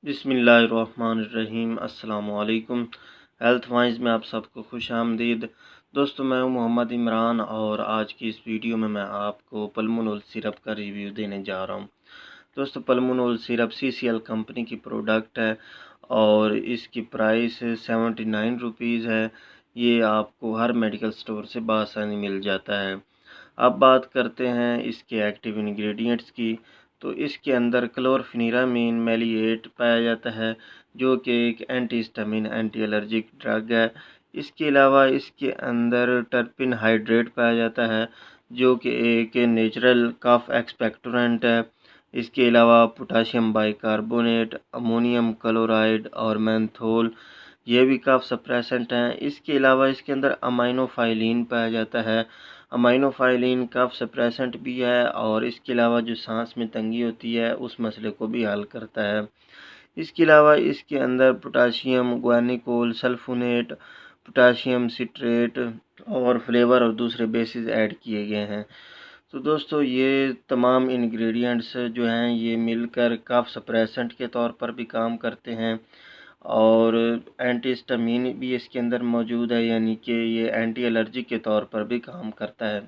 बिस्मिल्लाहिर्रहमानिर्रहीम। अस्सलामुअलैकुम। Health wise में आप सबको खुश आमदीद। दोस्तों, मैं हूं मोहम्मद इमरान और आज की इस वीडियो में मैं आपको पल्मोनॉल सिरप का रिव्यू देने जा रहा हूं। दोस्तों, पल्मोनॉल सिरप CCL कंपनी की प्रोडक्ट है और इसकी प्राइस 79 रुपीज़ है। ये आपको हर मेडिकल स्टोर से बआसानी मिल जाता है। अब बात करते हैं इसके एक्टिव इंग्रेडिएंट्स की। तो इसके अंदर क्लोरफेनिरामीन मैलिएट पाया जाता है, जो कि एक एंटीहिस्टामिन एंटी एलर्जिक ड्रग है। इसके अलावा इसके अंदर टर्पिन हाइड्रेट पाया जाता है, जो कि एक नेचुरल कफ एक्सपेक्टोरेंट है। इसके अलावा पोटाशियम बाइकार्बोनेट, अमोनियम क्लोराइड और मेंथोल, ये भी कफ सप्रेसेंट हैं। इसके अलावा इसके अंदर अमाइनोफाइलिन पाया जाता है। अमाइनोफाइलिन कफ सप्रेसेंट भी है और इसके अलावा जो सांस में तंगी होती है उस मसले को भी हल करता है। इसके अलावा इसके अंदर पोटाशियम गुआनिकोल सल्फोनेट, पोटाशियम सिट्रेट और फ्लेवर और दूसरे बेसिस ऐड किए गए हैं। तो दोस्तों, ये तमाम इंग्रेडिएंट्स जो हैं ये मिलकर कफ सप्रेसेंट के तौर पर भी काम करते हैं और एंटीहिस्टामिन भी इसके अंदर मौजूद है, यानी कि ये एंटी एलर्जी के तौर पर भी काम करता है।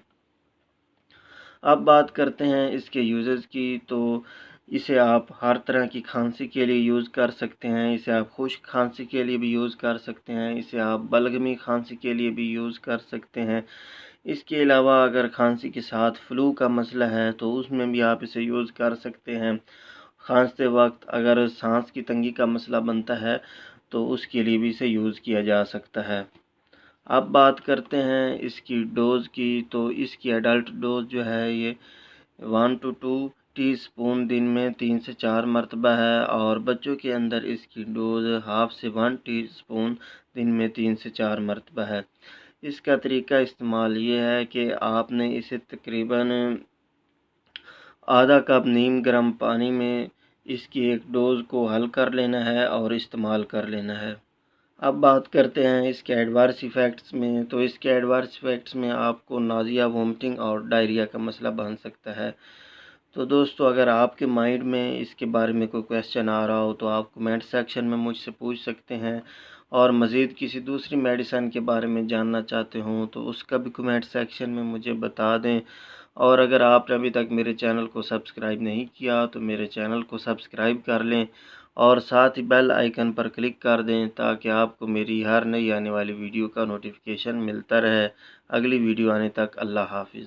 अब बात करते हैं इसके यूजेस की। तो इसे आप हर तरह की खांसी के लिए यूज़ कर सकते हैं, इसे आप खुश्क खांसी के लिए भी यूज़ कर सकते हैं, इसे आप बलगमी खांसी के लिए भी यूज़ कर सकते हैं। इसके अलावा अगर खांसी के साथ फ्लू का मसला है तो उसमें भी आप इसे यूज़ कर सकते हैं। खांसते वक्त अगर सांस की तंगी का मसला बनता है तो उसके लिए भी इसे यूज़ किया जा सकता है। अब बात करते हैं इसकी डोज़ की। तो इसकी एडल्ट डोज़ जो है ये 1 to 2 टीस्पून दिन में 3 से 4 मरतबा है और बच्चों के अंदर इसकी डोज़ हाफ से 1 टीस्पून दिन में 3 से 4 मरतबा है। इसका तरीका इस्तेमाल ये है कि आपने इसे तकरीबन आधा कप नीम गर्म पानी में इसकी एक डोज़ को हल कर लेना है और इस्तेमाल कर लेना है। अब बात करते हैं इसके एडवर्स इफ़ेक्ट्स में। तो इसके एडवर्स इफ़ेक्ट्स में आपको नाज़िया, वोमिटिंग और डायरिया का मसला बन सकता है। तो दोस्तों, अगर आपके माइंड में इसके बारे में कोई क्वेश्चन आ रहा हो तो आप कमेंट सेक्शन में मुझसे पूछ सकते हैं और मज़ीद किसी दूसरी मेडिसिन के बारे में जानना चाहते हों तो उसका भी कमेंट सेक्शन में मुझे बता दें। और अगर आपने अभी तक मेरे चैनल को सब्सक्राइब नहीं किया तो मेरे चैनल को सब्सक्राइब कर लें और साथ ही बेल आइकन पर क्लिक कर दें ताकि आपको मेरी हर नई आने वाली वीडियो का नोटिफिकेशन मिलता रहे। अगली वीडियो आने तक अल्लाह हाफिज़।